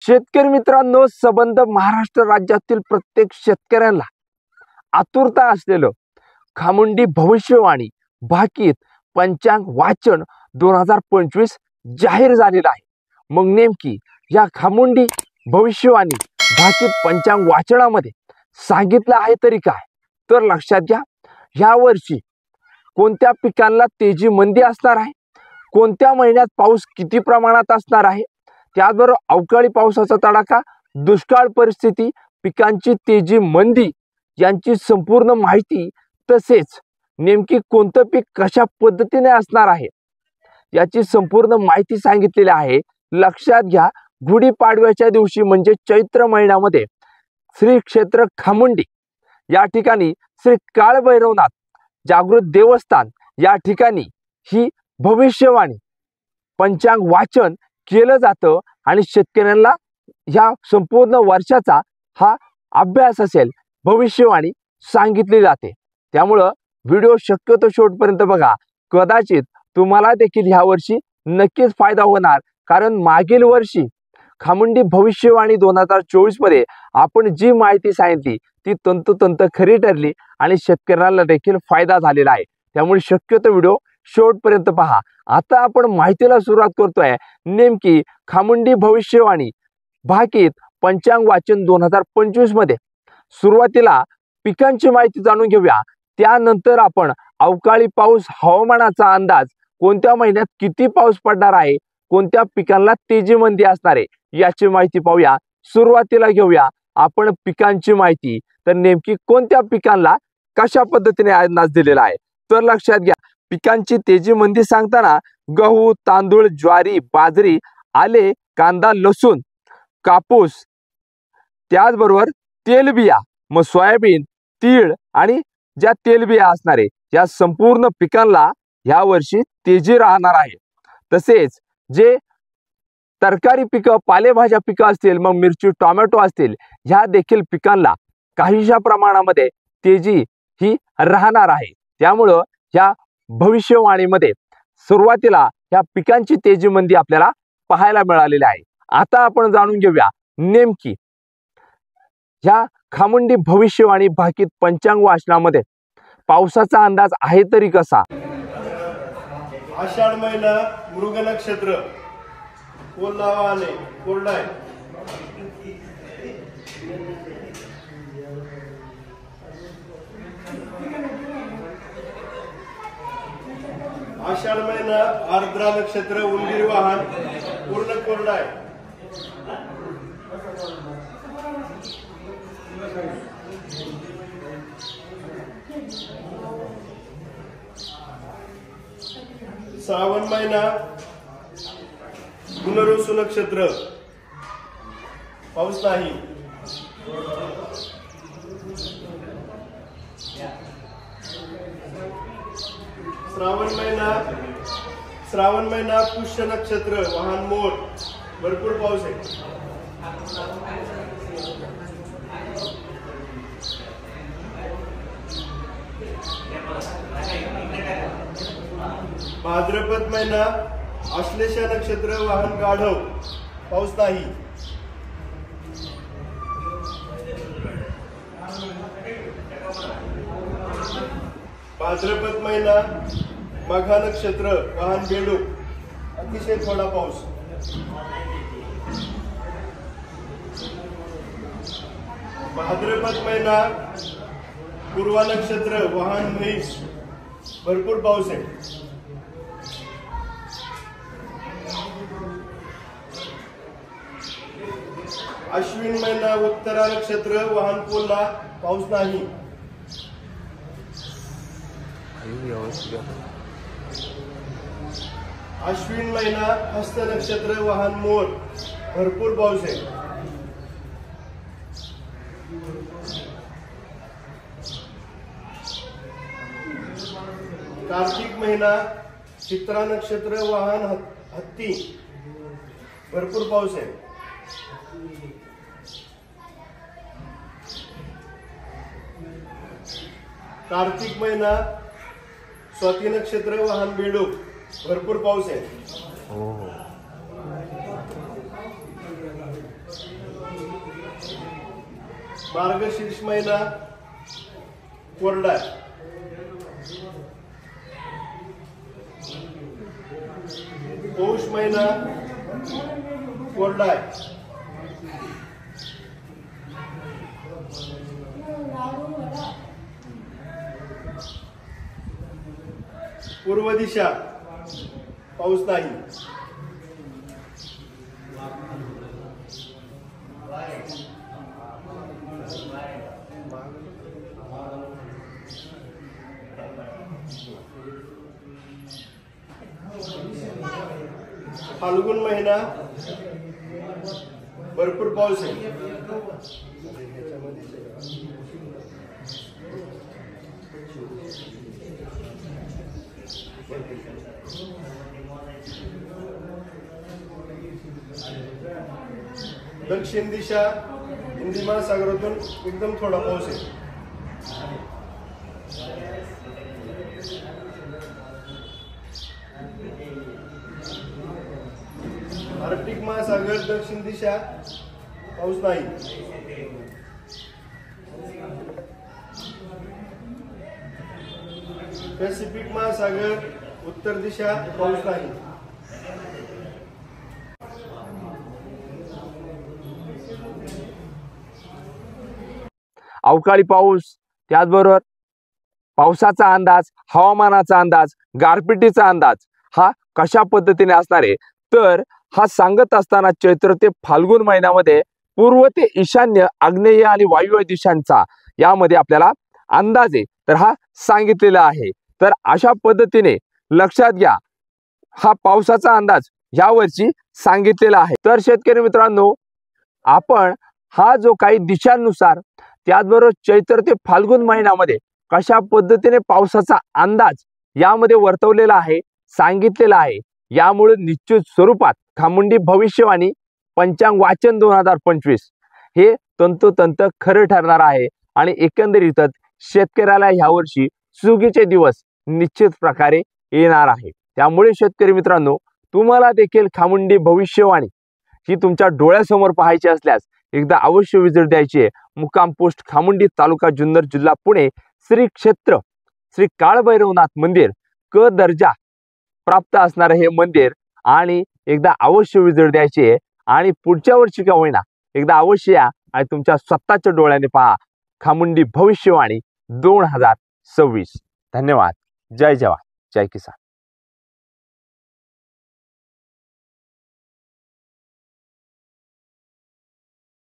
शेतकरी मित्रांनो, संबंध महाराष्ट्र राज्यातील प्रत्येक शेतकऱ्यांना आतुरता असलेलं खामुंडी भविष्यवाणी भाकीत पंचांग वाचन 2025 जाहीर झालेलं आहे। मग नेमकी या खामुंडी भविष्यवाणी भाकीत पंचांग वाचनामध्ये सांगितलं आहे तरी काय, तर लक्षात घ्या। या वर्षी कोणत्या पिकांना तेजी मंदी असणार आहे, कोणत्या महिन्यात पाऊस किती प्रमाणात असणार आहे, त्याचबरोबर अवकाळी पावसाचा तडाखा, दुष्काळ परिस्थिती, पिकांची तेजी मंदी यांची संपूर्ण माहिती, तसेच नेमकी कोणतं पीक कशा पद्धतीने असणार आहे याची संपूर्ण माहिती सांगितलेली आहे। लक्षात घ्या, गुढीपाडव्याच्या दिवशी म्हणजे चैत्र महिन्यामध्ये श्री क्षेत्र खामुंडी या ठिकाणी श्री काळभैरवनाथ जागृत देवस्थान या ठिकाणी ही भविष्यवाणी पंचांग वाचन केलं जातं आणि शेतकऱ्यांना या संपूर्ण वर्षाचा हा अभ्यास असेल, भविष्यवाणी सांगितली जाते। त्यामुळं व्हिडिओ शक्यतो शेवटपर्यंत बघा, कदाचित तुम्हाला देखील ह्या वर्षी नक्कीच फायदा होणार। कारण मागील वर्षी खामुंडी भविष्यवाणी 2024 मध्ये आपण जी माहिती सांगितली ती तंतोतंत खरी ठरली आणि शेतकऱ्यांना देखील फायदा झालेला आहे। त्यामुळे शक्यतो व्हिडिओ शेवटपर्यंत पहा। आता आपण माहितीला सुरुवात करतोय। नेमकी खामुंडी भविष्यवाणी भाकीत पंचांग वाचन 2025 मध्ये सुरुवातीला पिकांची माहिती जाणून घेऊया। त्यानंतर आपण अवकाळी पाऊस, हवामानाचा अंदाज, कोणत्या महिन्यात किती पाऊस पडणार आहे, कोणत्या पिकांना तेजी मंदी असणार आहे याची माहिती पाहूया। सुरुवातीला घेऊया आपण पिकांची माहिती। तर नेमकी कोणत्या पिकांना कशा पद्धतीने अंदाज दिलेला आहे, तर लक्षात घ्या। पिकांची तेजी मंदी सांगताना गहू, तांदूळ, ज्वारी, बाजरी, आले, कांदा, लसूण, कापूस, त्याचबरोबर तेलबिया, मग सोयाबीन, तीळ आणि ज्या तेलबिया असणारे या संपूर्ण पिकांना या वर्षी तेजी राहणार आहे। तसेच जे तरकारी पिकं, पालेभाज्या पिकं असतील, मग मिरची, टोमॅटो असतील, ह्या देखील पिकांना काहीशा प्रमाणामध्ये तेजी ही राहणार आहे। त्यामुळं या भविष्यवाणीमध्ये सुरुवातीला या पिकांची तेजी मंदी आपल्याला पाहायला मिळालेली आहे। आता आपण जाणून घेऊया नेमकी ह्या खामुंडी भविष्यवाणी भाकीत पंचांग वाचनामध्ये पावसाचा अंदाज आहे तरी कसा। आषाढ महिना, मृग नक्षत्र, कोल्हावा आले, कोरडाय। आषाढ महिना, आर्द्रा नक्षत्र, उंदीर वाहन, पूर्ण कोरडाय। श्रावण महिना, पुनर्वसु नक्षत्र, पाऊस नाही। श्रावण महिना, पुष्य नक्षत्र, वाहन मोर, भरपूर पाऊस आहे। भाद्रपद महिना, आश्लेषा नक्षत्र, वाहन गाढव, पाऊस नाही। भाद्रपद महिना, मघा नक्षत्र, वाहन बेडूक, अतिशय थोडा पाऊस। भाद्रपद महिना, पूर्वा नक्षत्र, वाहन म्हैस, भरपूर पाऊस आहे। अश्विन महिना, उत्तरा नक्षत्र, वाहन कोल्हा, पाऊस नाही। अश्विन महिना, हस्त नक्षत्र, वाहन मोर, भरपूर पाऊस आहे। कार्तिक महिना, चित्रा नक्षत्र, वाहन हत्ती, भरपूर पाऊस आहे। कार्तिक महिना, स्वाती नक्षत्र, वाहन बेडूक, भरपूर पाऊस आहे। मार्गशीर्ष महिना कोरडा आहे. पौष महिना कोरडा आहे. पूर्व दिशा पाऊस नाही. फाल्गुन महिना भरपूर पाऊस आहे. दक्षिण दिशा हिंदी महासागरातून एकदम थोडा पाऊस आहे. आर्क्टिक महासागर दक्षिण दिशा पाऊस नाही. पॅसिफिक महासागर उत्तर दिशा पाऊस नाही. अवकाळी पाऊस, त्याचबरोबर पावसाचा अंदाज, हवामानाचा अंदाज, गारपिटीचा अंदाज हा कशा पद्धतीने असणार आहे, तर हा सांगत असताना चैत्र ते फाल्गुन महिन्यामध्ये पूर्व ते ईशान्य, आग्नेय आणि वायव्य दिशांचा यामध्ये आपल्याला अंदाज आहे तर हा सांगितलेला आहे. तर अशा पद्धतीने लक्षात घ्या, हा पावसाचा अंदाज यावर्षी सांगितलेला आहे. तर शेतकरी मित्रांनो, आपण हा जो काही दिशांनुसार त्याचबरोबर चैत्र ते फाल्गुन महिन्यामध्ये कशा पद्धतीने पावसाचा अंदाज यामध्ये वर्तवलेला आहे, सांगितलेला आहे. यामुळे निश्चित स्वरूपात खामुंडी भविष्यवाणी पंचांग वाचन 2025 हे तंतोतंत खरं ठरणार आहे आणि एकंदरीतच शेतकऱ्याला यावर्षी सुगीचे दिवस निश्चित प्रकारे येणार आहे. त्यामुळे शेतकरी मित्रांनो, तुम्हाला देखील खामुंडी भविष्यवाणी ही तुमच्या डोळ्यासमोर पाहायची असल्यास एकदा अवश्य विजिट द्यायची आहे. मुक्काम पोस्ट खामुंडी, तालुका जुन्नर, जिल्हा पुणे. श्री क्षेत्र श्री काळभैरवनाथ मंदिर क दर्जा प्राप्त असणारे हे मंदिर आणि एकदा अवश्य विजिट द्यायची आहे. आणि पुढच्या वर्षी का होईना एकदा अवश्य या आणि तुमच्या स्वतःच्या डोळ्याने पहा खामुंडी भविष्यवाणी 2026. धन्यवाद. जय जवान, जय किसान.